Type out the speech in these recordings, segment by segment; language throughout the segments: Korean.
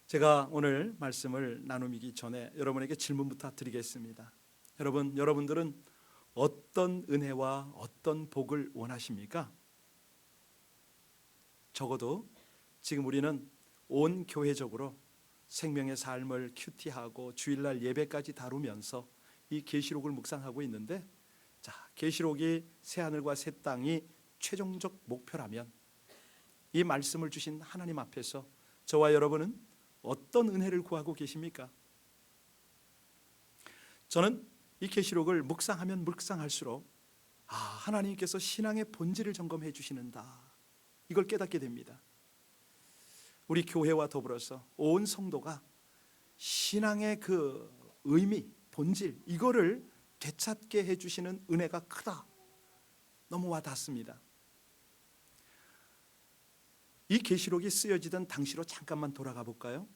제가 오늘 말씀을 나누기 전에 여러분에게 질문부터 드리겠습니다. 여러분들은 어떤 은혜와 어떤 복을 원하십니까? 적어도 지금 우리는 온 교회적으로 생명의 삶을 큐티하고 주일날 예배까지 다루면서 이 계시록을 묵상하고 있는데, 계시록이 새 하늘과 새 땅이 최종적 목표라면 이 말씀을 주신 하나님 앞에서 저와 여러분은 어떤 은혜를 구하고 계십니까? 저는 이 계시록을 묵상하면 묵상할수록 하나님께서 신앙의 본질을 점검해 주시는다, 이걸 깨닫게 됩니다. 우리 교회와 더불어서 온 성도가 신앙의 그 의미, 본질, 이거를 되찾게 해주시는 은혜가 크다, 너무 와닿습니다. 이 계시록이 쓰여지던 당시로 잠깐만 돌아가 볼까요?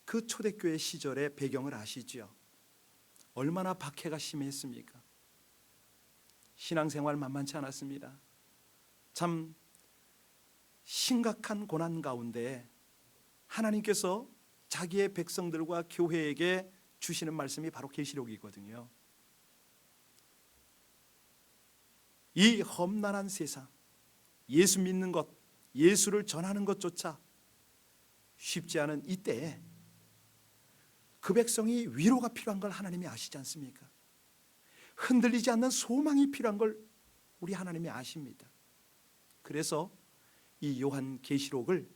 그 초대교회 시절의 배경을 아시죠? 얼마나 박해가 심했습니까? 신앙생활 만만치 않았습니다. 참 심각한 고난 가운데 하나님께서 자기의 백성들과 교회에게 주시는 말씀이 바로 계시록이거든요. 이 험난한 세상, 예수 믿는 것, 예수를 전하는 것조차 쉽지 않은 이때에 그 백성이 위로가 필요한 걸 하나님이 아시지 않습니까? 흔들리지 않는 소망이 필요한 걸 우리 하나님이 아십니다. 그래서 이 요한 계시록을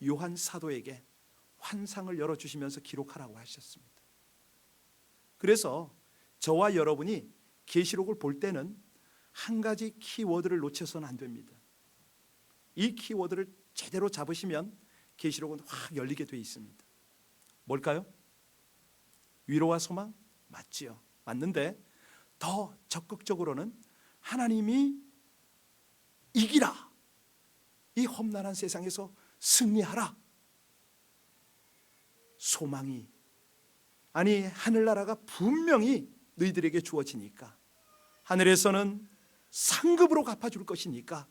요한 사도에게 환상을 열어주시면서 기록하라고 하셨습니다. 그래서 저와 여러분이 계시록을 볼 때는 한 가지 키워드를 놓쳐서는 안 됩니다. 이 키워드를 제대로 잡으시면 계시록은 확 열리게 되어 있습니다. 뭘까요? 위로와 소망? 맞지요. 맞는데 더 적극적으로는 하나님이 이기라, 이 험난한 세상에서 승리하라, 소망이, 아니 하늘나라가 분명히 너희들에게 주어지니까, 하늘에서는 상급으로 갚아줄 것이니까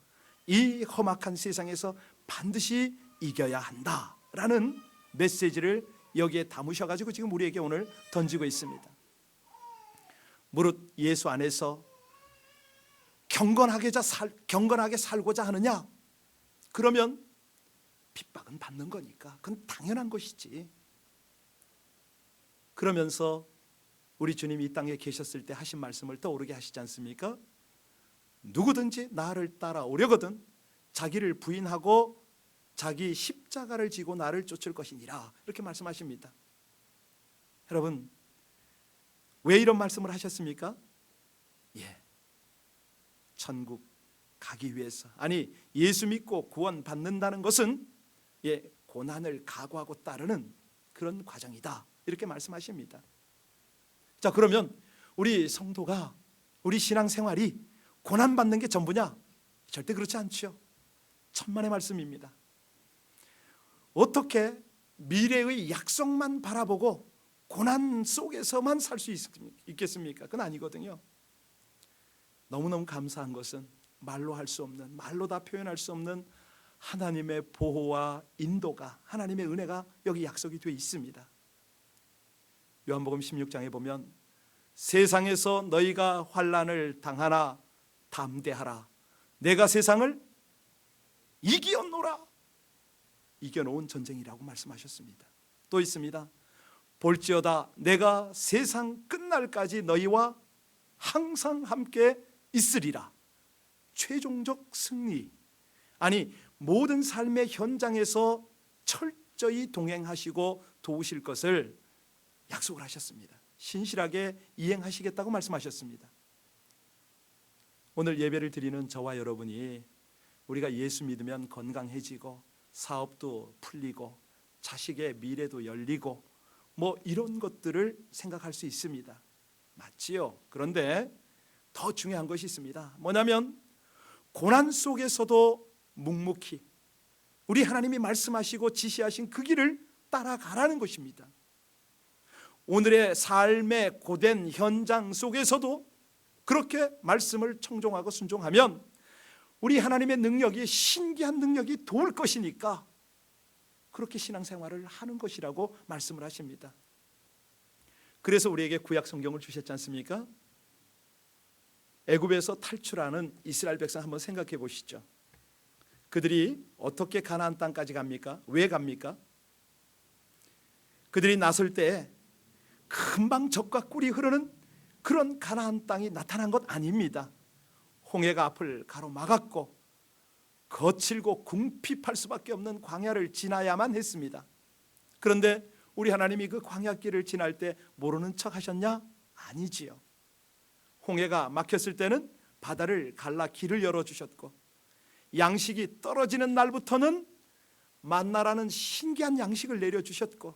이 험악한 세상에서 반드시 이겨야 한다라는 메시지를 여기에 담으셔가지고 지금 우리에게 오늘 던지고 있습니다. 무릇 예수 안에서 경건하게 살고자 하느냐? 그러면 핍박은 받는 거니까 그건 당연한 것이지. 그러면서 우리 주님이 이 땅에 계셨을 때 하신 말씀을 떠오르게 하시지 않습니까? 누구든지 나를 따라오려거든 자기를 부인하고 자기 십자가를 지고 나를 쫓을 것이니라, 이렇게 말씀하십니다. 여러분, 왜 이런 말씀을 하셨습니까? 천국 가기 위해서, 아니 예수 믿고 구원 받는다는 것은 고난을 각오하고 따르는 그런 과정이다, 이렇게 말씀하십니다. 자, 그러면 우리 성도가, 우리 신앙생활이 고난받는 게 전부냐? 절대 그렇지 않죠. 천만의 말씀입니다. 어떻게 미래의 약속만 바라보고 고난 속에서만 살 수 있겠습니까? 그건 아니거든요. 너무너무 감사한 것은 말로 할 수 없는, 말로 다 표현할 수 없는 하나님의 보호와 인도가, 하나님의 은혜가 여기 약속이 되어 있습니다. 요한복음 16장에 보면 세상에서 너희가 환난을 당하나 담대하라, 내가 세상을 이기었노라. 이겨놓은 전쟁이라고 말씀하셨습니다. 또 있습니다. 볼지어다 내가 세상 끝날까지 너희와 항상 함께 있으리라. 최종적 승리, 아니 모든 삶의 현장에서 철저히 동행하시고 도우실 것을 약속을 하셨습니다. 신실하게 이행하시겠다고 말씀하셨습니다. 오늘 예배를 드리는 저와 여러분이 우리가 예수 믿으면 건강해지고 사업도 풀리고 자식의 미래도 열리고 이런 것들을 생각할 수 있습니다. 맞지요? 그런데 더 중요한 것이 있습니다. 뭐냐면 고난 속에서도 묵묵히 우리 하나님이 말씀하시고 지시하신 그 길을 따라가라는 것입니다. 오늘의 삶의 고된 현장 속에서도 그렇게 말씀을 청종하고 순종하면 우리 하나님의 능력이, 신기한 능력이 도울 것이니까 그렇게 신앙생활을 하는 것이라고 말씀을 하십니다. 그래서 우리에게 구약 성경을 주셨지 않습니까? 애굽에서 탈출하는 이스라엘 백성 한번 생각해 보시죠. 그들이 어떻게 가나안 땅까지 갑니까? 왜 갑니까? 그들이 나설 때 금방 젖과 꿀이 흐르는 그런 가나안 땅이 나타난 것 아닙니다. 홍해가 앞을 가로막았고 거칠고 궁핍할 수밖에 없는 광야를 지나야만 했습니다. 그런데 우리 하나님이 그 광야길을 지날 때 모르는 척 하셨냐? 아니지요. 홍해가 막혔을 때는 바다를 갈라 길을 열어주셨고, 양식이 떨어지는 날부터는 만나라는 신기한 양식을 내려주셨고,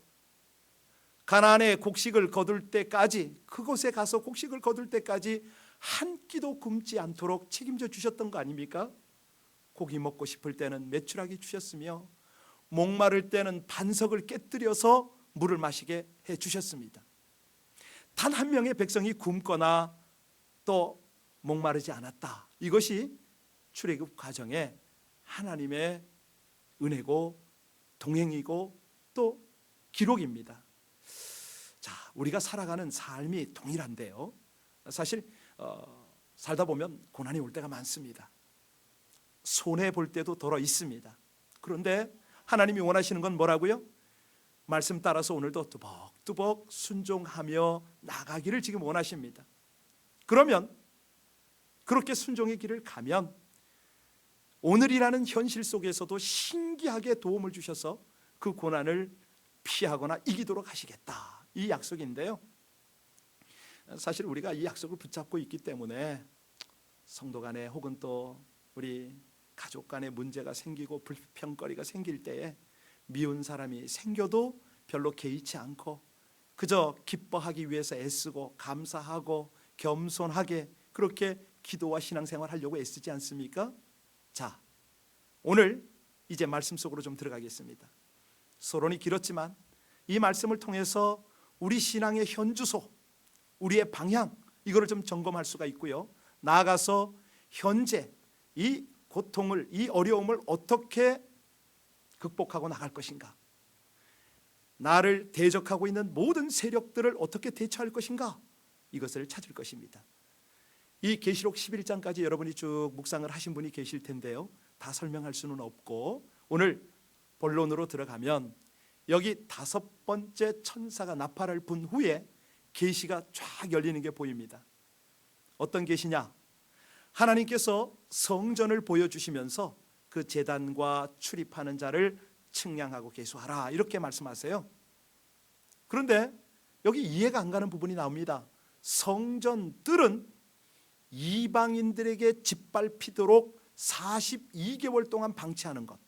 가나안의 곡식을 거둘 때까지, 그곳에 가서 곡식을 거둘 때까지 한 끼도 굶지 않도록 책임져 주셨던 거 아닙니까? 고기 먹고 싶을 때는 메추라기 주셨으며, 목마를 때는 반석을 깨뜨려서 물을 마시게 해 주셨습니다. 단 한 명의 백성이 굶거나 또 목마르지 않았다. 이것이 출애굽 과정에 하나님의 은혜고 동행이고 또 기록입니다. 자, 우리가 살아가는 삶이 동일한데요. 사실 살다 보면 고난이 올 때가 많습니다. 손해 볼 때도 덜어 있습니다. 그런데 하나님이 원하시는 건 뭐라고요? 말씀 따라서 오늘도 뚜벅뚜벅 순종하며 나가기를 지금 원하십니다. 그러면 그렇게 순종의 길을 가면 오늘이라는 현실 속에서도 신기하게 도움을 주셔서 그 고난을 피하거나 이기도록 하시겠다, 이 약속인데요. 사실 우리가 이 약속을 붙잡고 있기 때문에 성도 간에 혹은 또 우리 가족 간에 문제가 생기고 불평거리가 생길 때에 미운 사람이 생겨도 별로 개의치 않고 그저 기뻐하기 위해서 애쓰고 감사하고 겸손하게 그렇게 기도와 신앙생활 하려고 애쓰지 않습니까? 자, 오늘 이제 말씀 속으로 좀 들어가겠습니다. 서론이 길었지만 이 말씀을 통해서 우리 신앙의 현주소, 우리의 방향, 이거를 좀 점검할 수가 있고요. 나아가서 현재 이 고통을, 이 어려움을 어떻게 극복하고 나갈 것인가, 나를 대적하고 있는 모든 세력들을 어떻게 대처할 것인가, 이것을 찾을 것입니다. 이 계시록 11장까지 여러분이 쭉 묵상을 하신 분이 계실 텐데요, 다 설명할 수는 없고 오늘 본론으로 들어가면 여기 5번째 천사가 나팔을 분 후에 계시가 쫙 열리는 게 보입니다. 어떤 계시냐? 하나님께서 성전을 보여주시면서 그 제단과 출입하는 자를 측량하고 계수하라, 이렇게 말씀하세요. 그런데 여기 이해가 안 가는 부분이 나옵니다. 성전들은 이방인들에게 짓밟히도록 42개월 동안 방치하는 것.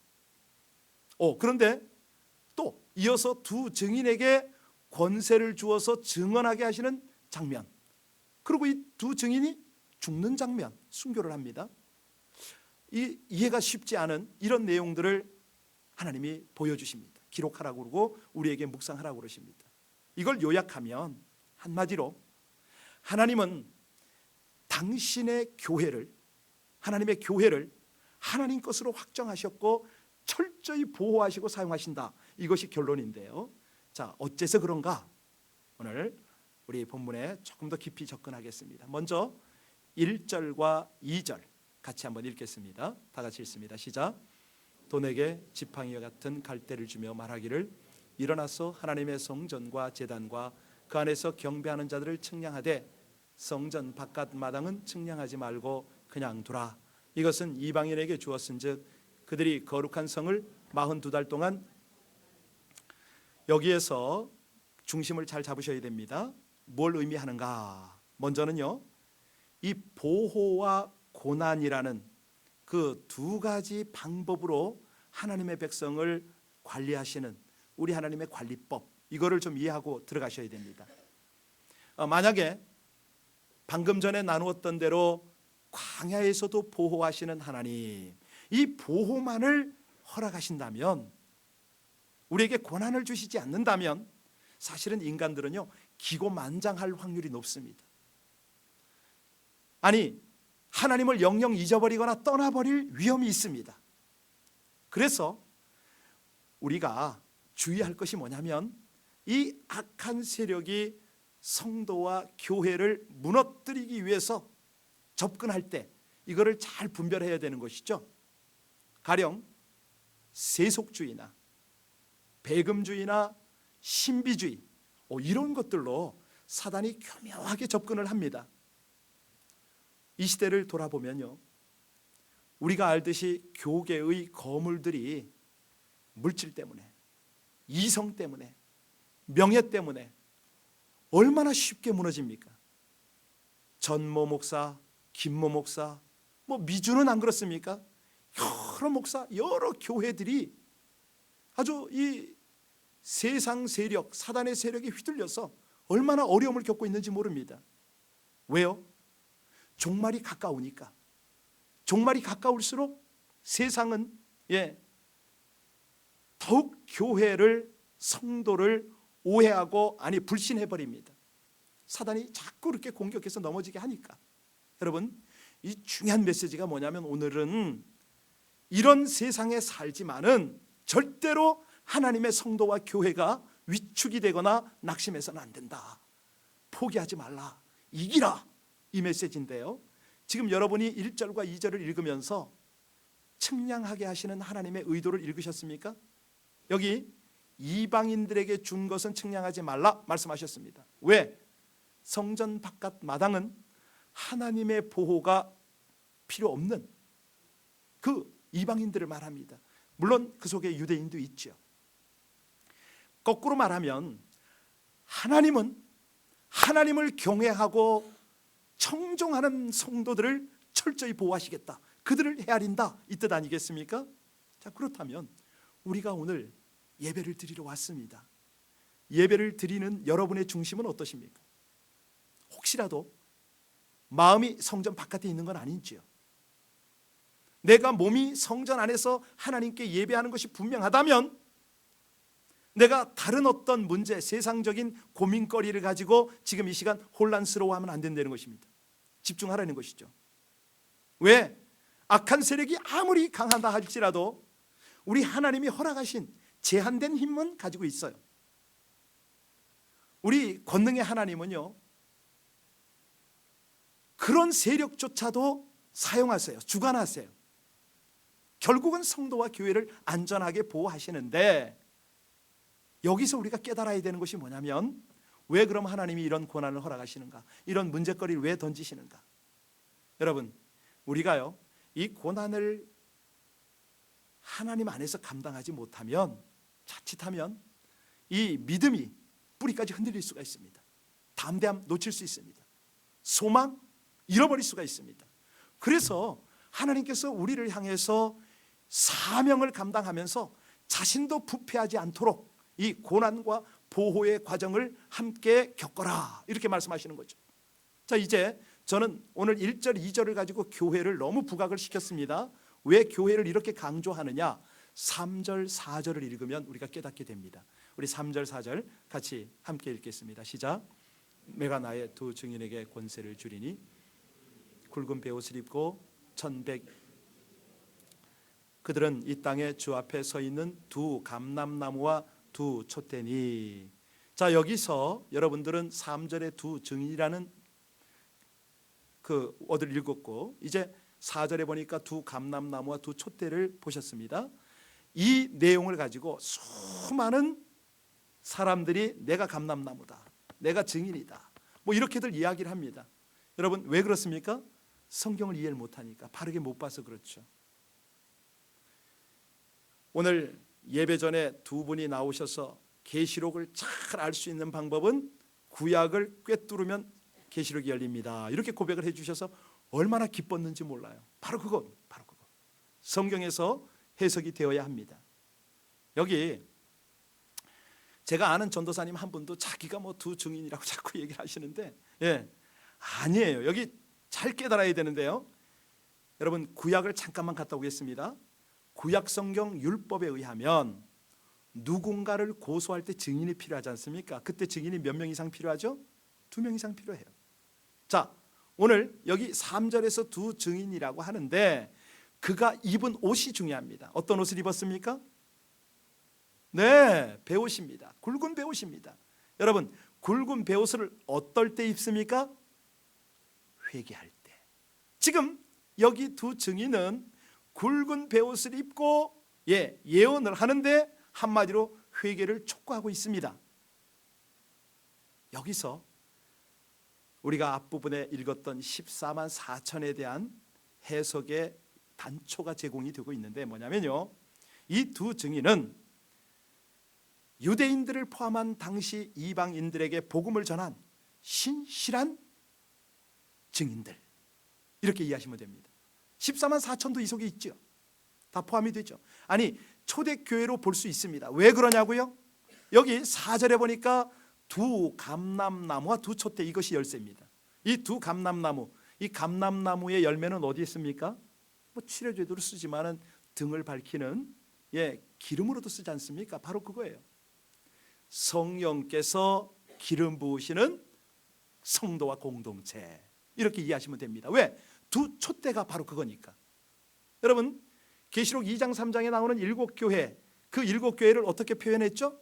그런데 또 이어서 두 증인에게 권세를 주어서 증언하게 하시는 장면, 그리고 이 두 증인이 죽는 장면, 순교를 합니다. 이해가 쉽지 않은 이런 내용들을 하나님이 보여주십니다. 기록하라고 그러고 우리에게 묵상하라고 그러십니다. 이걸 요약하면 한마디로 하나님은 당신의 교회를, 하나님의 교회를 하나님 것으로 확정하셨고 철저히 보호하시고 사용하신다, 이것이 결론인데요. 자, 어째서 그런가? 오늘 우리 본문에 조금 더 깊이 접근하겠습니다. 먼저 1절과 2절 같이 한번 읽겠습니다. 다 같이 읽습니다. 시작. 돈에게 지팡이와 같은 갈대를 주며 말하기를 일어나서 하나님의 성전과 제단과 그 안에서 경배하는 자들을 측량하되 성전 바깥 마당은 측량하지 말고 그냥 두라. 이것은 이방인에게 주었은즉 그들이 거룩한 성을 42달 동안, 여기에서 중심을 잘 잡으셔야 됩니다. 뭘 의미하는가? 먼저는요, 이 보호와 고난이라는 그 두 가지 방법으로 하나님의 백성을 관리하시는 우리 하나님의 관리법, 이거를 좀 이해하고 들어가셔야 됩니다. 만약에 방금 전에 나누었던 대로 광야에서도 보호하시는 하나님, 이 보호만을 허락하신다면, 우리에게 고난을 주시지 않는다면 사실은 인간들은요 기고만장할 확률이 높습니다. 아니, 하나님을 영영 잊어버리거나 떠나버릴 위험이 있습니다. 그래서 우리가 주의할 것이 뭐냐면 이 악한 세력이 성도와 교회를 무너뜨리기 위해서 접근할 때 이거를 잘 분별해야 되는 것이죠. 가령 세속주의나 배금주의나 신비주의 이런 것들로 사단이 교묘하게 접근을 합니다. 이 시대를 돌아보면요, 우리가 알듯이 교계의 거물들이 물질 때문에, 이성 때문에, 명예 때문에 얼마나 쉽게 무너집니까? 전모 목사, 김모 목사, 미주는 안 그렇습니까? 여러 목사, 여러 교회들이 아주 이 세상 세력, 사단의 세력에 휘둘려서 얼마나 어려움을 겪고 있는지 모릅니다. 왜요? 종말이 가까우니까. 종말이 가까울수록 세상은 더욱 교회를, 성도를 오해하고 불신해버립니다. 사단이 자꾸 그렇게 공격해서 넘어지게 하니까. 여러분, 이 중요한 메시지가 뭐냐면 오늘은 이런 세상에 살지만은 절대로 하나님의 성도와 교회가 위축이 되거나 낙심해서는 안 된다. 포기하지 말라. 이기라. 이 메시지인데요, 지금 여러분이 1절과 2절을 읽으면서 측량하게 하시는 하나님의 의도를 읽으셨습니까? 여기 이방인들에게 준 것은 측량하지 말라 말씀하셨습니다. 왜? 성전 바깥 마당은 하나님의 보호가 필요 없는 그 이방인들을 말합니다. 물론 그 속에 유대인도 있죠. 거꾸로 말하면 하나님은 하나님을 경외하고 청종하는 성도들을 철저히 보호하시겠다, 그들을 헤아린다, 이 뜻 아니겠습니까? 자, 그렇다면 우리가 오늘 예배를 드리러 왔습니다. 예배를 드리는 여러분의 중심은 어떠십니까? 혹시라도 마음이 성전 바깥에 있는 건 아닌지요? 내가 몸이 성전 안에서 하나님께 예배하는 것이 분명하다면 내가 다른 어떤 문제, 세상적인 고민거리를 가지고 지금 이 시간 혼란스러워하면 안 된다는 것입니다. 집중하라는 것이죠. 왜? 악한 세력이 아무리 강하다 할지라도 우리 하나님이 허락하신 제한된 힘은 가지고 있어요. 우리 권능의 하나님은요, 그런 세력조차도 사용하세요. 주관하세요. 결국은 성도와 교회를 안전하게 보호하시는데, 여기서 우리가 깨달아야 되는 것이 뭐냐면, 왜 그럼 하나님이 이런 고난을 허락하시는가? 이런 문제거리를 왜 던지시는가? 여러분, 우리가요, 이 고난을 하나님 안에서 감당하지 못하면, 자칫하면 이 믿음이 뿌리까지 흔들릴 수가 있습니다. 담대함 놓칠 수 있습니다. 소망 잃어버릴 수가 있습니다. 그래서 하나님께서 우리를 향해서 사명을 감당하면서 자신도 부패하지 않도록 이 고난과 보호의 과정을 함께 겪어라, 이렇게 말씀하시는 거죠. 자, 이제 저는 오늘 1절, 2절을 가지고 교회를 너무 부각을 시켰습니다. 왜 교회를 이렇게 강조하느냐? 3절, 4절을 읽으면 우리가 깨닫게 됩니다. 우리 3절, 4절 같이 함께 읽겠습니다. 시작. 내가 나의 두 증인에게 권세를 주리니 굵은 베옷을 입고 1100 그들은 이 땅에 주 앞에 서 있는 두 감람나무와 두 촛대니. 자, 여기서 여러분들은 3절의 두 증인이라는 그 어디를 읽었고, 이제 4절에 보니까 두 감람나무와 두 촛대를 보셨습니다. 이 내용을 가지고 수많은 사람들이 내가 감람나무다, 내가 증인이다, 이렇게들 이야기를 합니다. 여러분, 왜 그렇습니까? 성경을 이해를 못하니까, 바르게 못 봐서 그렇죠. 오늘 예배 전에 두 분이 나오셔서 계시록을 잘 알 수 있는 방법은 구약을 꿰뚫으면 계시록이 열립니다, 이렇게 고백을 해주셔서 얼마나 기뻤는지 몰라요. 바로 그거. 성경에서 해석이 되어야 합니다. 여기 제가 아는 전도사님 한 분도 자기가 두 증인이라고 자꾸 얘기를 하시는데, 아니에요. 여기 잘 깨달아야 되는데요. 여러분, 구약을 잠깐만 갔다 오겠습니다. 구약 성경 율법에 의하면 누군가를 고소할 때 증인이 필요하지 않습니까? 그때 증인이 몇 명 이상 필요하죠? 2명 이상 필요해요. 자, 오늘 여기 3절에서 두 증인이라고 하는데 그가 입은 옷이 중요합니다. 어떤 옷을 입었습니까? 네, 배옷입니다. 굵은 배옷입니다. 여러분, 굵은 배옷을 어떨 때 입습니까? 회개할 때. 지금 여기 두 증인은 굵은 배옷을 입고 예언을 하는데 한마디로 회개를 촉구하고 있습니다. 여기서 우리가 앞부분에 읽었던 14만 4천에 대한 해석의 단초가 제공이 되고 있는데 뭐냐면요, 이 두 증인은 유대인들을 포함한 당시 이방인들에게 복음을 전한 신실한 증인들, 이렇게 이해하시면 됩니다. 14만 4천도 이 속에 있죠. 다 포함이 되죠. 아니, 초대교회로 볼 수 있습니다. 왜 그러냐고요? 여기 4절에 보니까 두 감람나무와 두 촛대, 이것이 열쇠입니다. 이 두 감람나무, 이 감람나무의 열매는 어디에 있습니까? 뭐 치료제도로 쓰지만은 등을 밝히는 기름으로도 쓰지 않습니까? 바로 그거예요. 성령께서 기름 부으시는 성도와 공동체, 이렇게 이해하시면 됩니다. 왜? 두 촛대가 바로 그거니까. 여러분, 계시록 2장 3장에 나오는 7교회, 그 7교회를 어떻게 표현했죠?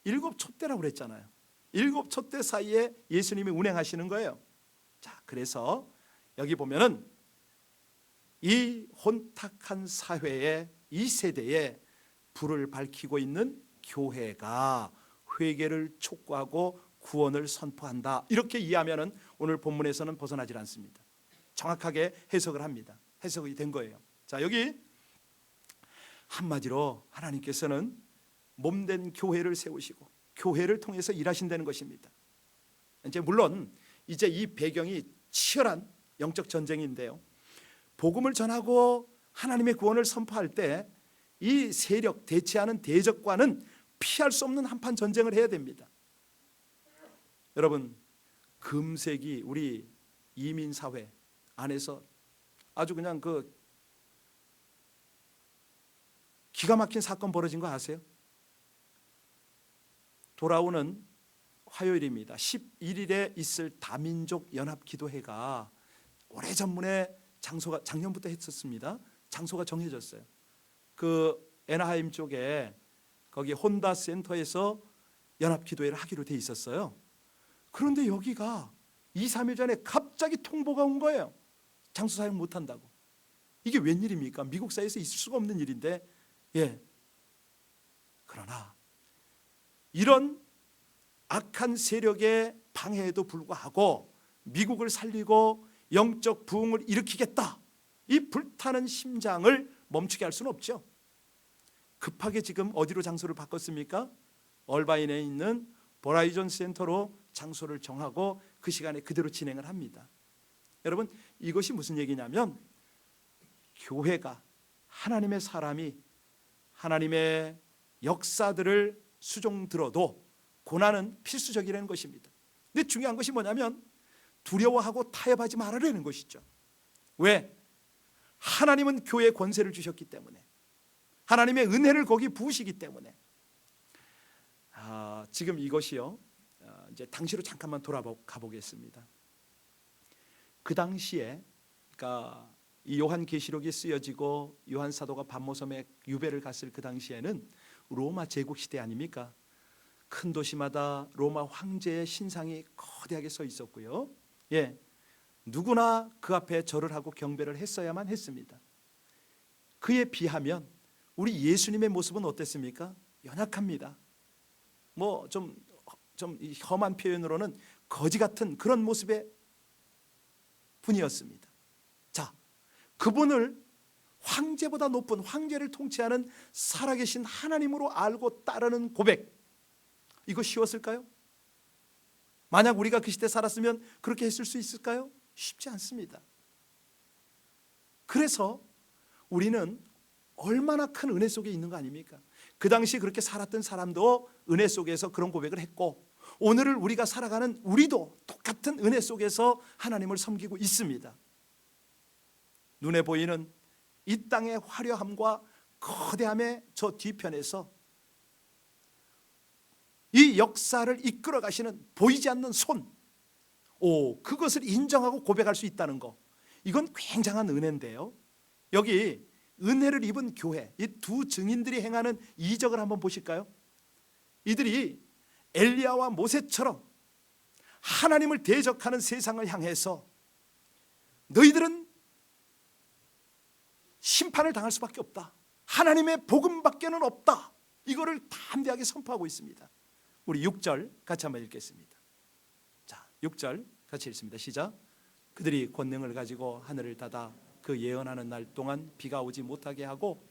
7 촛대라고 그랬잖아요. 7 촛대 사이에 예수님이 운행하시는 거예요. 자, 그래서 여기 보면은 이 혼탁한 사회에, 이 세대에 불을 밝히고 있는 교회가 회개를 촉구하고 구원을 선포한다, 이렇게 이해하면은 오늘 본문에서는 벗어나질 않습니다. 정확하게 해석을 합니다. 해석이 된 거예요. 자, 여기 한마디로 하나님께서는 몸된 교회를 세우시고 교회를 통해서 일하신다는 것입니다. 이제 물론 이제 이 배경이 치열한 영적 전쟁인데요, 복음을 전하고 하나님의 구원을 선포할 때 이 세력, 대치하는 대적과는 피할 수 없는 한판 전쟁을 해야 됩니다. 여러분, 금세기 우리 이민사회 안에서 아주 그냥 그 기가 막힌 사건 벌어진 거 아세요? 돌아오는 화요일입니다. 11일에 있을 다민족 연합기도회가 오래전문에 장소가, 작년부터 했었습니다. 장소가 정해졌어요. 그 애나하임 쪽에 거기 혼다 센터에서 연합기도회를 하기로 돼 있었어요. 그런데 여기가 2, 3일 전에 갑자기 통보가 온 거예요. 장소 사용 못한다고. 이게 웬일입니까? 미국 사회에서 있을 수가 없는 일인데, 그러나 이런 악한 세력의 방해에도 불구하고 미국을 살리고 영적 부흥을 일으키겠다, 이 불타는 심장을 멈추게 할 수는 없죠. 급하게 지금 어디로 장소를 바꿨습니까? 얼바인에 있는 버라이전 센터로 장소를 정하고 그 시간에 그대로 진행을 합니다. 여러분, 이것이 무슨 얘기냐면 교회가, 하나님의 사람이 하나님의 역사들을 수종들어도 고난은 필수적이라는 것입니다. 근데 중요한 것이 뭐냐면 두려워하고 타협하지 말아라는 것이죠. 왜? 하나님은 교회에 권세를 주셨기 때문에, 하나님의 은혜를 거기 부으시기 때문에. 지금 이것이요, 이제 당시로 잠깐만 돌아가 보겠습니다. 그 당시에, 그러니까 이 요한계시록이 쓰여지고 요한 사도가 반모섬에 유배를 갔을 그 당시에는 로마 제국 시대 아닙니까? 큰 도시마다 로마 황제의 신상이 거대하게 서 있었고요. 누구나 그 앞에 절을 하고 경배를 했어야만 했습니다. 그에 비하면 우리 예수님의 모습은 어땠습니까? 연약합니다. 뭐 좀 험한 표현으로는 거지 같은 그런 모습의 분이었습니다. 자, 그분을 황제보다 높은, 황제를 통치하는 살아계신 하나님으로 알고 따르는 고백, 이거 쉬웠을까요? 만약 우리가 그 시대 살았으면 그렇게 했을 수 있을까요? 쉽지 않습니다. 그래서 우리는 얼마나 큰 은혜 속에 있는 거 아닙니까? 그 당시 그렇게 살았던 사람도 은혜 속에서 그런 고백을 했고, 오늘을 우리가 살아가는 우리도 똑같은 은혜 속에서 하나님을 섬기고 있습니다. 눈에 보이는 이 땅의 화려함과 거대함의 저 뒤편에서 이 역사를 이끌어 가시는 보이지 않는 손, 그것을 인정하고 고백할 수 있다는 거, 이건 굉장한 은혜인데요, 여기 은혜를 입은 교회, 이 두 증인들이 행하는 이적을 한번 보실까요? 이들이 엘리야와 모세처럼 하나님을 대적하는 세상을 향해서 너희들은 심판을 당할 수밖에 없다, 하나님의 복음밖에는 없다, 이거를 담대하게 선포하고 있습니다. 우리 6절 같이 한번 읽겠습니다. 자, 6절 같이 읽습니다. 시작. 그들이 권능을 가지고 하늘을 닫아 그 예언하는 날 동안 비가 오지 못하게 하고,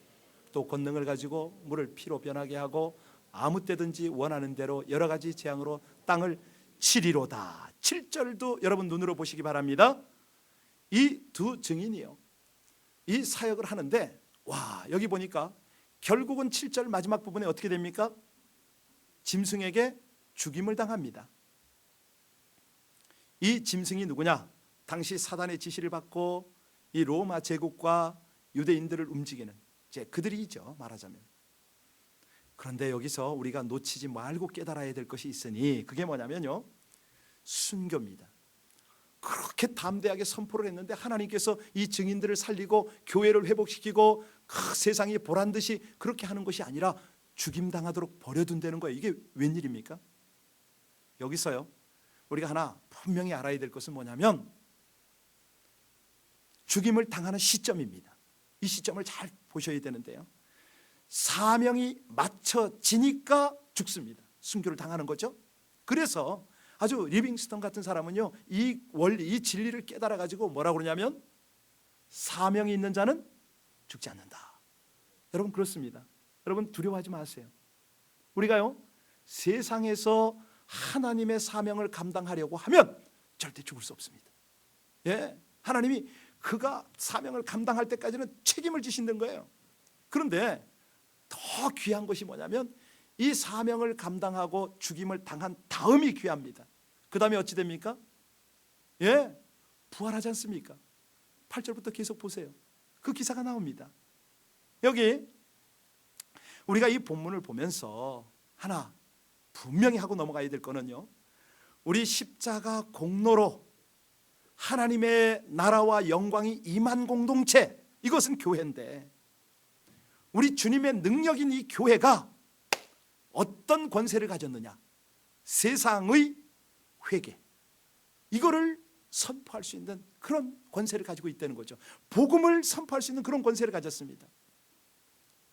또 권능을 가지고 물을 피로 변하게 하고, 아무 때든지 원하는 대로 여러 가지 재앙으로 땅을 치리로다. 7절도 여러분 눈으로 보시기 바랍니다. 이 두 증인이요, 이 사역을 하는데, 와, 여기 보니까 결국은 7절 마지막 부분에 어떻게 됩니까? 짐승에게 죽임을 당합니다. 이 짐승이 누구냐? 당시 사단의 지시를 받고 이 로마 제국과 유대인들을 움직이는 그들이죠, 말하자면. 그런데 여기서 우리가 놓치지 말고 깨달아야 될 것이 있으니, 그게 뭐냐면요, 순교입니다. 그렇게 담대하게 선포를 했는데 하나님께서 이 증인들을 살리고 교회를 회복시키고 세상이 보란듯이 그렇게 하는 것이 아니라 죽임당하도록 버려둔다는 거예요. 이게 웬일입니까? 여기서요, 우리가 하나 분명히 알아야 될 것은 뭐냐면 죽임을 당하는 시점입니다. 이 시점을 잘 보셔야 되는데요, 사명이 맞춰지니까 죽습니다. 순교를 당하는 거죠. 그래서 아주 리빙스턴 같은 사람은요, 이 원리, 이 진리를 깨달아 가지고 뭐라고 그러냐면, 사명이 있는 자는 죽지 않는다. 여러분, 그렇습니다. 여러분, 두려워하지 마세요. 우리가요, 세상에서 하나님의 사명을 감당하려고 하면 절대 죽을 수 없습니다. 예, 하나님이 그가 사명을 감당할 때까지는 책임을 지신다는 거예요. 그런데 더 귀한 것이 뭐냐면, 이 사명을 감당하고 죽임을 당한 다음이 귀합니다. 그 다음에 어찌 됩니까? 예, 부활하지 않습니까? 8절부터 계속 보세요. 그 기사가 나옵니다. 여기 우리가 이 본문을 보면서 하나 분명히 하고 넘어가야 될 거는요, 우리 십자가 공로로 하나님의 나라와 영광이 임한 공동체, 이것은 교회인데, 우리 주님의 능력인 이 교회가 어떤 권세를 가졌느냐? 세상의 회개, 이거를 선포할 수 있는 그런 권세를 가지고 있다는 거죠. 복음을 선포할 수 있는 그런 권세를 가졌습니다.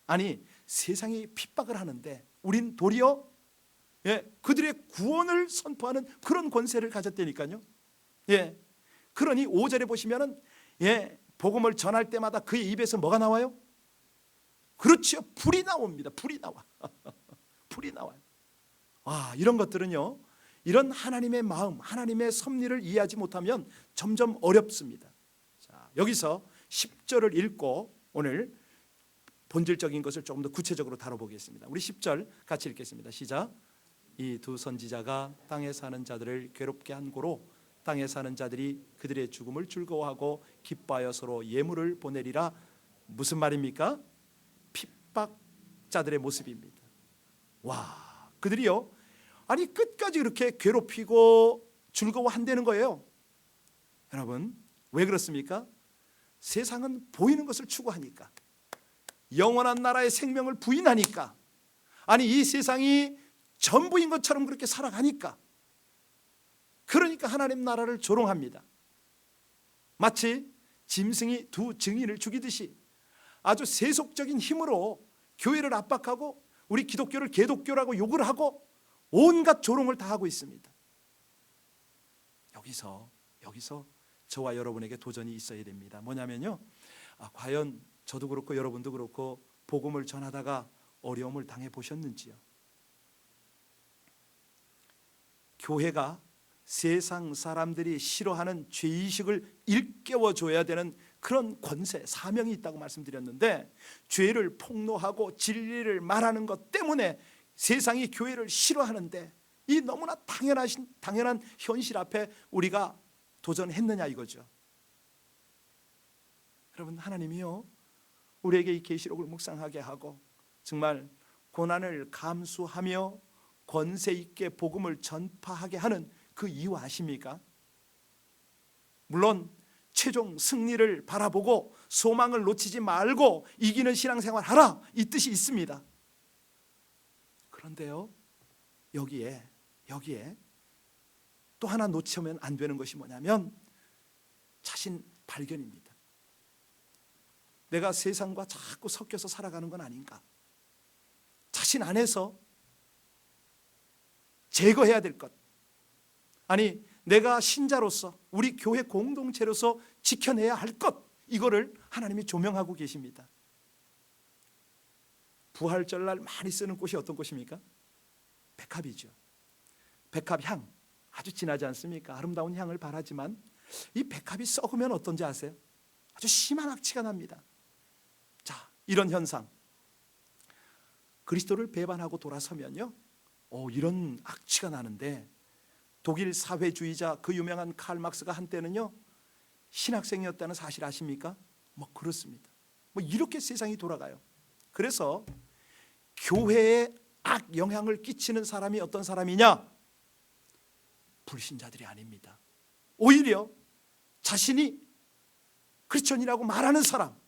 아니, 세상이 핍박을 하는데 우린 도리어 그들의 구원을 선포하는 그런 권세를 가졌다니까요. 그러니 5절에 보시면은 복음을 전할 때마다 그의 입에서 뭐가 나와요? 그렇죠, 불이 나옵니다. 불이 나와. 불이 나와요. 와, 이런 것들은요, 이런 하나님의 마음, 하나님의 섭리를 이해하지 못하면 점점 어렵습니다. 자, 여기서 10절을 읽고 오늘 본질적인 것을 조금 더 구체적으로 다뤄보겠습니다. 우리 10절 같이 읽겠습니다. 시작. 이 두 선지자가 땅에 사는 자들을 괴롭게 한 고로 땅에 사는 자들이 그들의 죽음을 즐거워하고 기뻐하여 서로 예물을 보내리라. 무슨 말입니까? 핍박자들의 모습입니다. 와, 그들이요, 아니 끝까지 이렇게 괴롭히고 즐거워한다는 거예요. 여러분, 왜 그렇습니까? 세상은 보이는 것을 추구하니까, 영원한 나라의 생명을 부인하니까, 아니 이 세상이 전부인 것처럼 그렇게 살아가니까, 그러니까 하나님 나라를 조롱합니다. 마치 짐승이 두 증인을 죽이듯이 아주 세속적인 힘으로 교회를 압박하고 우리 기독교를 개독교라고 욕을 하고 온갖 조롱을 다 하고 있습니다. 여기서 저와 여러분에게 도전이 있어야 됩니다. 뭐냐면요, 과연 저도 그렇고 여러분도 그렇고 복음을 전하다가 어려움을 당해 보셨는지요? 교회가 세상 사람들이 싫어하는 죄의식을 일깨워줘야 되는 그런 권세, 사명이 있다고 말씀드렸는데, 죄를 폭로하고 진리를 말하는 것 때문에 세상이 교회를 싫어하는데, 이 너무나 당연한 현실 앞에 우리가 도전했느냐 이거죠. 여러분, 하나님이요, 우리에게 이 계시록을 묵상하게 하고 정말 고난을 감수하며 권세 있게 복음을 전파하게 하는 그 이유 아십니까? 물론 최종 승리를 바라보고 소망을 놓치지 말고 이기는 신앙생활 하라, 이 뜻이 있습니다. 그런데요, 여기에 또 하나 놓치면 안 되는 것이 뭐냐면 자신 발견입니다. 내가 세상과 자꾸 섞여서 살아가는 건 아닌가, 자신 안에서 제거해야 될 것, 아니 내가 신자로서 우리 교회 공동체로서 지켜내야 할 것, 이거를 하나님이 조명하고 계십니다. 부활절날 많이 쓰는 꽃이 어떤 꽃입니까? 백합이죠. 백합향, 아주 진하지 않습니까? 아름다운 향을 발하지만 이 백합이 썩으면 어떤지 아세요? 아주 심한 악취가 납니다. 자, 이런 현상, 그리스도를 배반하고 돌아서면요, 이런 악취가 나는데, 독일 사회주의자 그 유명한 칼 막스가 한때는요 신학생이었다는 사실 아십니까? 그렇습니다. 이렇게 세상이 돌아가요. 그래서 교회에 악 영향을 끼치는 사람이 어떤 사람이냐? 불신자들이 아닙니다. 오히려 자신이 크리스천이라고 말하는 사람,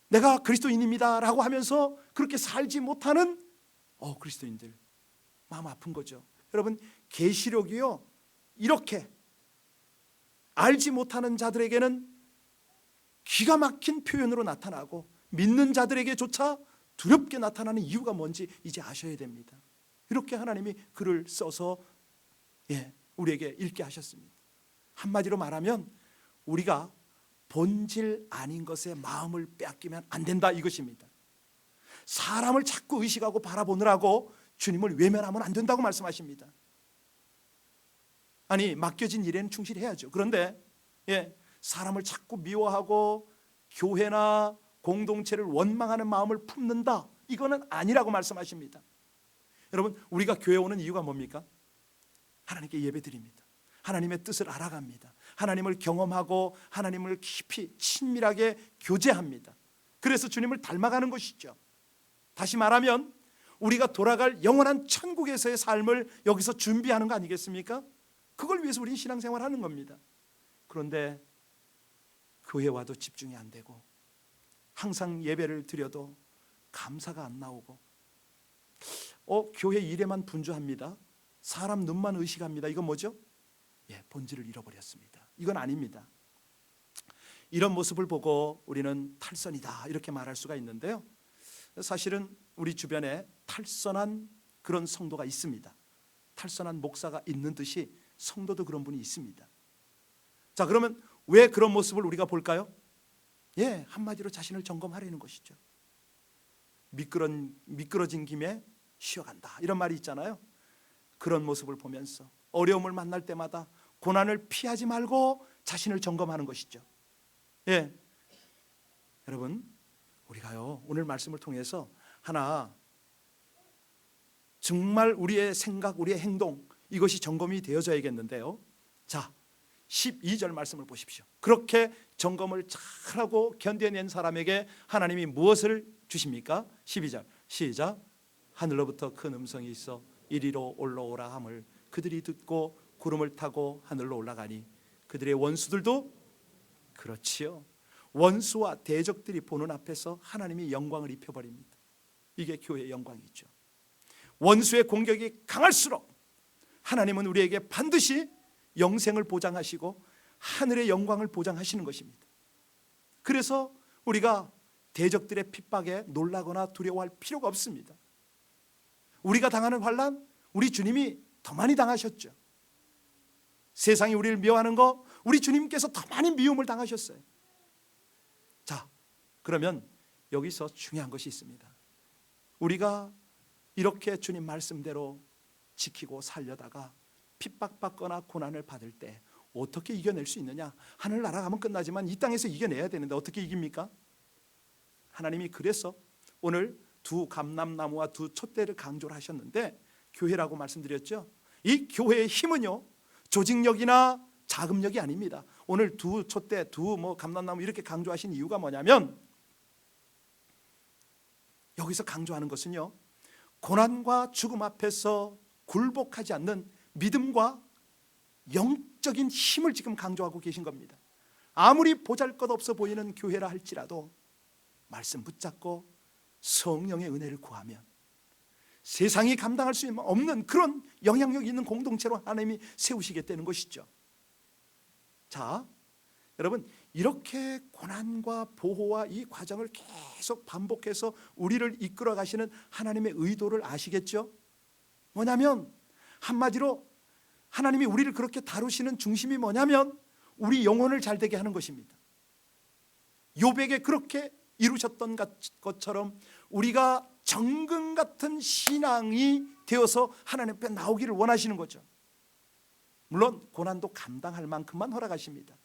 내가 그리스도인입니다 라고 하면서 그렇게 살지 못하는 그리스도인들, 마음 아픈 거죠. 여러분, 계시록이요, 이렇게 알지 못하는 자들에게는 기가 막힌 표현으로 나타나고 믿는 자들에게조차 두렵게 나타나는 이유가 뭔지 이제 아셔야 됩니다. 이렇게 하나님이 글을 써서 우리에게 읽게 하셨습니다. 한마디로 말하면 우리가 본질 아닌 것에 마음을 빼앗기면 안 된다, 이것입니다. 사람을 자꾸 의식하고 바라보느라고 주님을 외면하면 안 된다고 말씀하십니다. 아니, 맡겨진 일에는 충실해야죠. 그런데 사람을 자꾸 미워하고 교회나 공동체를 원망하는 마음을 품는다, 이거는 아니라고 말씀하십니다. 여러분, 우리가 교회 오는 이유가 뭡니까? 하나님께 예배드립니다. 하나님의 뜻을 알아갑니다. 하나님을 경험하고 하나님을 깊이 친밀하게 교제합니다. 그래서 주님을 닮아가는 것이죠. 다시 말하면 우리가 돌아갈 영원한 천국에서의 삶을 여기서 준비하는 거 아니겠습니까? 그걸 위해서 우리는 신앙생활 하는 겁니다. 그런데 교회 와도 집중이 안 되고, 항상 예배를 드려도 감사가 안 나오고, 교회 일에만 분주합니다. 사람 눈만 의식합니다. 이건 뭐죠? 본질을 잃어버렸습니다. 이건 아닙니다. 이런 모습을 보고 우리는 탈선이다, 이렇게 말할 수가 있는데요, 사실은 우리 주변에 탈선한 그런 성도가 있습니다. 탈선한 목사가 있는 듯이 성도도 그런 분이 있습니다. 자, 그러면 왜 그런 모습을 우리가 볼까요? 한마디로 자신을 점검하려는 것이죠. 미끄러진 김에 쉬어간다, 이런 말이 있잖아요. 그런 모습을 보면서 어려움을 만날 때마다 고난을 피하지 말고 자신을 점검하는 것이죠. 여러분, 우리가요 오늘 말씀을 통해서 하나 정말 우리의 생각, 우리의 행동, 이것이 점검이 되어져야겠는데요. 자, 12절 말씀을 보십시오. 그렇게 점검을 잘하고 견뎌낸 사람에게 하나님이 무엇을 주십니까? 12절 시작. 하늘로부터 큰 음성이 있어 이리로 올라오라 함을 그들이 듣고 구름을 타고 하늘로 올라가니 그들의 원수들도, 그렇지요, 원수와 대적들이 보는 앞에서 하나님이 영광을 입혀버립니다. 이게 교회의 영광이죠. 원수의 공격이 강할수록 하나님은 우리에게 반드시 영생을 보장하시고 하늘의 영광을 보장하시는 것입니다. 그래서 우리가 대적들의 핍박에 놀라거나 두려워할 필요가 없습니다. 우리가 당하는 환난, 우리 주님이 더 많이 당하셨죠. 세상이 우리를 미워하는 거, 우리 주님께서 더 많이 미움을 당하셨어요. 자, 그러면 여기서 중요한 것이 있습니다. 우리가 이렇게 주님 말씀대로 지키고 살려다가 핍박받거나 고난을 받을 때 어떻게 이겨낼 수 있느냐? 하늘 날아가면 끝나지만 이 땅에서 이겨내야 되는데 어떻게 이깁니까? 하나님이 그래서 오늘 두 감람나무와 두 촛대를 강조를 하셨는데, 교회라고 말씀드렸죠. 이 교회의 힘은요 조직력이나 자금력이 아닙니다. 오늘 두 촛대, 두 감람나무 이렇게 강조하신 이유가 뭐냐면, 여기서 강조하는 것은요 고난과 죽음 앞에서 굴복하지 않는 믿음과 영적인 힘을 지금 강조하고 계신 겁니다. 아무리 보잘것없어 보이는 교회라 할지라도 말씀 붙잡고 성령의 은혜를 구하면 세상이 감당할 수 없는 그런 영향력 있는 공동체로 하나님이 세우시겠다는 것이죠. 자, 여러분, 이렇게 고난과 보호와 이 과정을 계속 반복해서 우리를 이끌어 가시는 하나님의 의도를 아시겠죠? 뭐냐면 한마디로 하나님이 우리를 그렇게 다루시는 중심이 뭐냐면 우리 영혼을 잘되게 하는 것입니다. 욥에게 그렇게 이루셨던 것처럼 우리가 정금 같은 신앙이 되어서 하나님 앞에 나오기를 원하시는 거죠. 물론 고난도 감당할 만큼만 허락하십니다.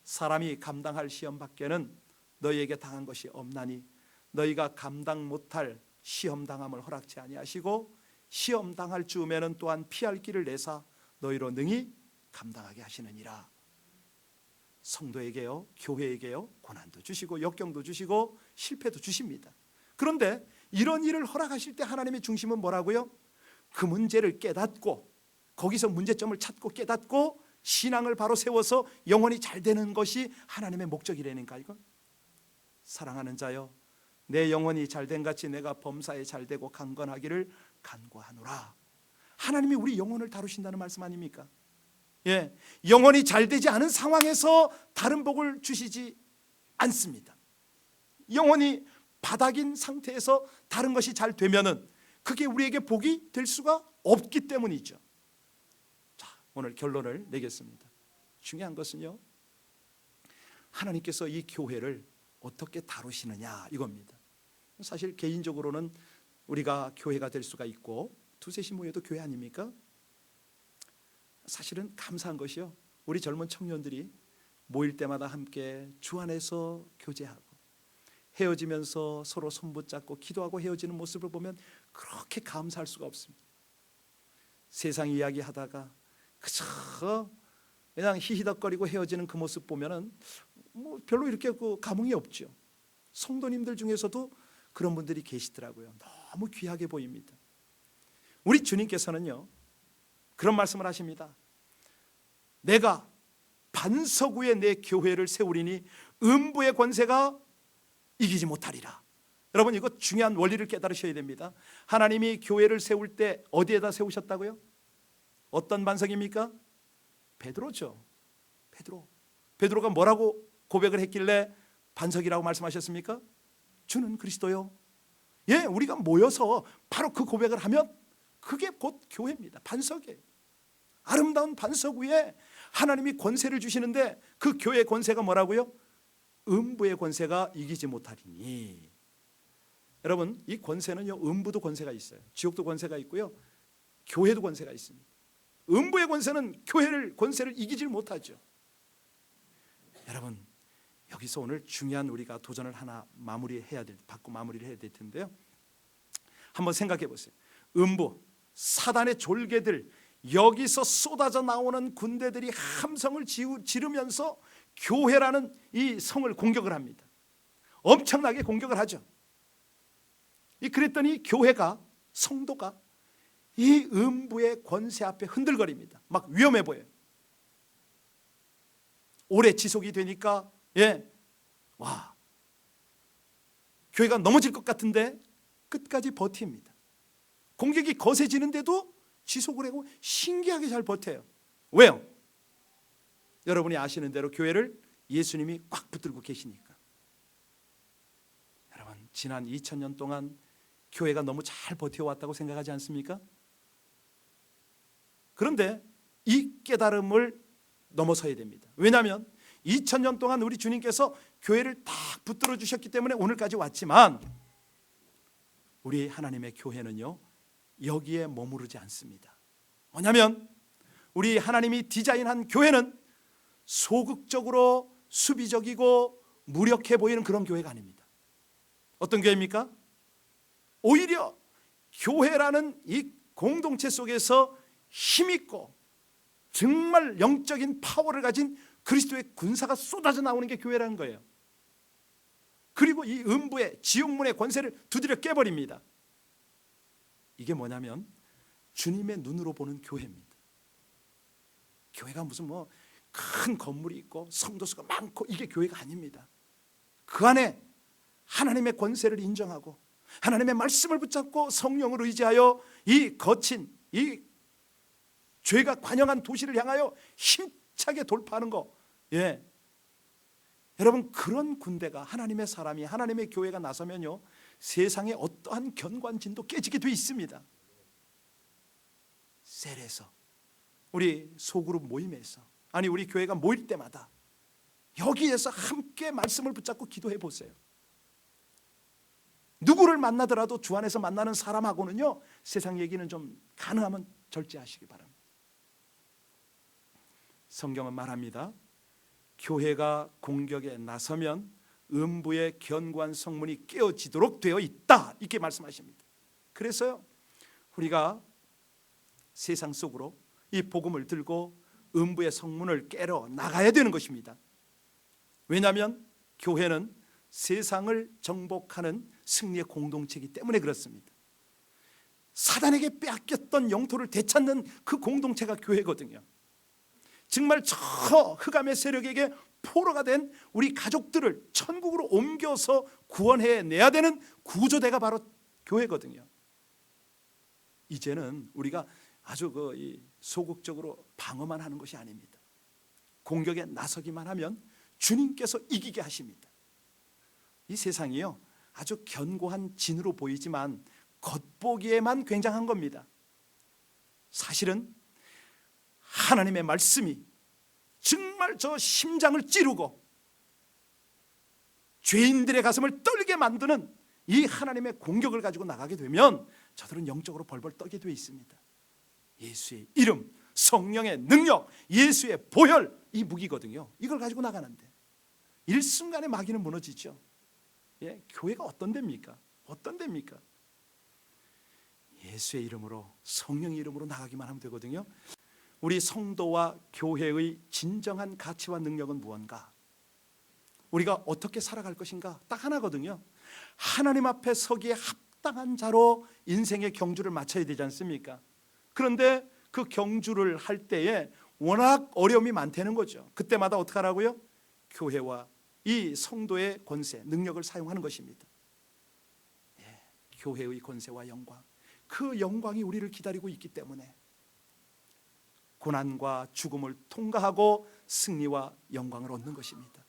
사람이 감당할 시험 밖에는 너희에게 당한 것이 없나니 너희가 감당 못할 시험 당함을 허락치 아니하시고 시험 당할 즈음에는 또한 피할 길을 내사 너희로 능히 감당하게 하시느니라. 성도에게요, 교회에게요, 고난도 주시고 역경도 주시고 실패도 주십니다. 그런데 이런 일을 허락하실 때 하나님의 중심은 뭐라고요? 그 문제를 깨닫고 거기서 문제점을 찾고 깨닫고 신앙을 바로 세워서 영혼이 잘 되는 것이 하나님의 목적이라니까. 이거 사랑하는 자여, 내 영혼이 잘된 같이 내가 범사에 잘되고 강건하기를 간구하노라. 하나님이 우리 영혼을 다루신다는 말씀 아닙니까? 예, 영혼이 잘되지 않은 상황에서 다른 복을 주시지 않습니다. 영혼이 바닥인 상태에서 다른 것이 잘 되면은 그게 우리에게 복이 될 수가 없기 때문이죠. 자, 오늘 결론을 내겠습니다. 중요한 것은요, 하나님께서 이 교회를 어떻게 다루시느냐 이겁니다. 사실 개인적으로는 우리가 교회가 될 수가 있고 두셋이 모여도 교회 아닙니까? 사실은 감사한 것이요, 우리 젊은 청년들이 모일 때마다 함께 주 안에서 교제하고 헤어지면서 서로 손붙잡고 기도하고 헤어지는 모습을 보면 그렇게 감사할 수가 없습니다. 세상 이야기하다가 그저 그냥 히히덕거리고 헤어지는 그 모습 보면은 뭐 별로 이렇게 그 감흥이 없죠. 성도님들 중에서도 그런 분들이 계시더라고요. 너무 귀하게 보입니다. 우리 주님께서는요, 그런 말씀을 하십니다. 내가 반석 위에 내 교회를 세우리니 음부의 권세가 이기지 못하리라. 여러분, 이거 중요한 원리를 깨달으셔야 됩니다. 하나님이 교회를 세울 때 어디에다 세우셨다고요? 어떤 반석입니까? 베드로죠. 베드로가 뭐라고 고백을 했길래 반석이라고 말씀하셨습니까? 주는 그리스도요. 예, 우리가 모여서 바로 그 고백을 하면 그게 곧 교회입니다. 반석이에요. 아름다운 반석 위에 하나님이 권세를 주시는데 그 교회의 권세가 뭐라고요? 음부의 권세가 이기지 못하리니. 여러분, 이 권세는요, 음부도 권세가 있어요. 지옥도 권세가 있고요, 교회도 권세가 있습니다. 음부의 권세는 교회를 권세를 이기질 못하죠. 여러분, 여기서 오늘 중요한 우리가 도전을 하나 받고 마무리를 해야 될 텐데요. 한번 생각해 보세요. 음부, 사단의 졸개들, 여기서 쏟아져 나오는 군대들이 함성을 지르면서 교회라는 이 성을 공격을 합니다. 엄청나게 공격을 하죠. 그랬더니 교회가, 성도가 이 음부의 권세 앞에 흔들거립니다. 막 위험해 보여요. 오래 지속이 되니까 교회가 넘어질 것 같은데 끝까지 버팁니다. 공격이 거세지는데도 지속을 하고 신기하게 잘 버텨요. 왜요? 여러분이 아시는 대로 교회를 예수님이 꽉 붙들고 계시니까. 여러분, 지난 2000년 동안 교회가 너무 잘 버텨왔다고 생각하지 않습니까? 그런데 이 깨달음을 넘어서야 됩니다. 왜냐하면 2000년 동안 우리 주님께서 교회를 딱 붙들어 주셨기 때문에 오늘까지 왔지만 우리 하나님의 교회는요, 여기에 머무르지 않습니다. 뭐냐면 우리 하나님이 디자인한 교회는 소극적으로 수비적이고 무력해 보이는 그런 교회가 아닙니다. 어떤 교회입니까? 오히려 교회라는 이 공동체 속에서 힘있고 정말 영적인 파워를 가진 그리스도의 군사가 쏟아져 나오는 게 교회라는 거예요. 그리고 이 음부의 지옥문의 권세를 두드려 깨버립니다. 이게 뭐냐면 주님의 눈으로 보는 교회입니다. 교회가 무슨 큰 건물이 있고 성도 수가 많고 이게 교회가 아닙니다. 그 안에 하나님의 권세를 인정하고 하나님의 말씀을 붙잡고 성령을 의지하여 이 거친 이 죄가 관영한 도시를 향하여 힘차게 돌파하는 거. 예. 여러분, 그런 군대가 하나님의 사람이 하나님의 교회가 나서면요, 세상의 어떠한 견관진도 깨지게 돼 있습니다. 셀에서, 우리 소그룹 모임에서, 아니 우리 교회가 모일 때마다 여기에서 함께 말씀을 붙잡고 기도해 보세요. 누구를 만나더라도 주 안에서 만나는 사람하고는요, 세상 얘기는 좀 가능하면 절제하시기 바랍니다. 성경은 말합니다. 교회가 공격에 나서면 음부의 견고한 성문이 깨어지도록 되어 있다, 이렇게 말씀하십니다. 그래서요, 우리가 세상 속으로 이 복음을 들고 음부의 성문을 깨러 나가야 되는 것입니다. 왜냐하면 교회는 세상을 정복하는 승리의 공동체이기 때문에 그렇습니다. 사단에게 빼앗겼던 영토를 되찾는 그 공동체가 교회거든요. 정말 저 흑암의 세력에게 포로가 된 우리 가족들을 천국으로 옮겨서 구원해내야 되는 구조대가 바로 교회거든요. 이제는 우리가 아주 소극적으로 방어만 하는 것이 아닙니다. 공격에 나서기만 하면 주님께서 이기게 하십니다. 이 세상이요, 아주 견고한 진으로 보이지만 겉보기에만 굉장한 겁니다. 사실은 하나님의 말씀이 정말 저 심장을 찌르고 죄인들의 가슴을 떨게 만드는 이 하나님의 공격을 가지고 나가게 되면 저들은 영적으로 벌벌 떠게 되어 있습니다. 예수의 이름, 성령의 능력, 예수의 보혈, 이 무기거든요. 이걸 가지고 나가는데 일순간에 마귀는 무너지죠. 예, 교회가 어떤 데입니까? 어떤 데입니까? 예수의 이름으로, 성령의 이름으로 나가기만 하면 되거든요. 우리 성도와 교회의 진정한 가치와 능력은 무언가? 우리가 어떻게 살아갈 것인가? 딱 하나거든요. 하나님 앞에 서기에 합당한 자로 인생의 경주를 마쳐야 되지 않습니까? 그런데 그 경주를 할 때에 워낙 어려움이 많다는 거죠. 그때마다 어떻게 하라고요? 교회와 이 성도의 권세, 능력을 사용하는 것입니다. 예, 교회의 권세와 영광, 그 영광이 우리를 기다리고 있기 때문에 고난과 죽음을 통과하고 승리와 영광을 얻는 것입니다.